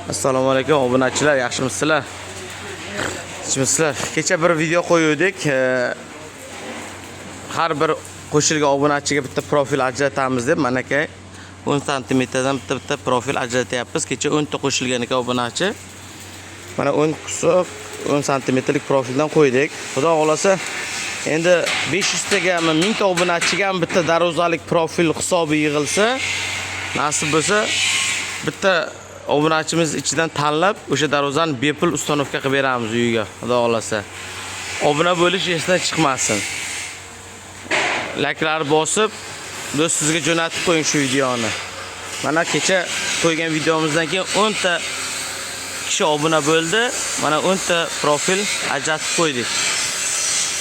Assalomu alaykum obunachilar, yaxshimisizlar? Yaxshimisizlar? Kecha bir video qo'ydik. Har bir qo'shilgan obunachiga bitta profil ajratamiz deb, mana aka 10 sm dan bitta profil ajratyapmiz. Kecha 10 ta qo'shilgan ekan obunachi. Mana 10 kusoq 10 sm profildan qo'ydik. Xudo xolasa endi 500 tagami 1000 ta obunachiga ham bitta darvozalik profil hisobi yig'ilsa, nasib bo'lsa bitta obunachimiz ichidan tanlab o'sha darvozani bepul ustanovka qilib beramiz uyiga, xudo xolasa. Obuna bo'lish esdan chiqmasin. Layklar bosib, do'stingizga jo'natib qo'ying shu videoni. Mana kecha qo'ygan videomizdan keyin 10 ta kishi obuna bo'ldi. Mana 10 ta profil ajratib qo'ydik.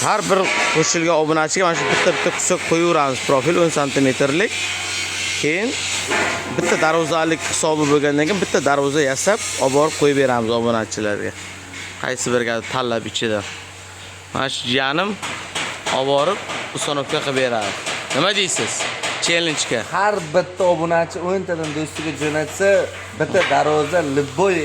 Har bir qo'shilgan obunachiga mana shu bitta kusoq qo'yaveramiz profil 10 sm lik. Keyin bitta darvozalik hisobi bo'lgandan keyin bitta darvoza yasab olib borib qo'yib beramiz obunachilarga. Qaysi biriga tanlab ichidan. Mana shu jiyanim olib borib ustanovka qilib beradi. Nima deysiz? Challenge-ga. Har bitta obunachi 10 tadan do'stiga jo'natsa, bitta darvoza libboy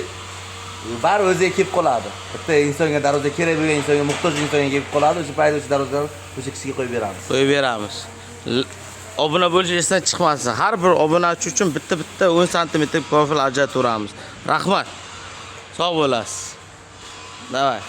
bar o'ziga kelib qoladi. Bitta insonga darvoza kerak bo'lgan insonga, muhtoj insonga kelib qoladi. O'sha paytda o'sha darvozani o'sha kishiga qo'yib beramiz. Qo'yib beramiz. Obuna bo'lish esdan chiqmasin. Har bir obunachi uchun bitta 10 sm profil ajratib turamiz. Rahmat. Sog' bo'lasiz. Davay.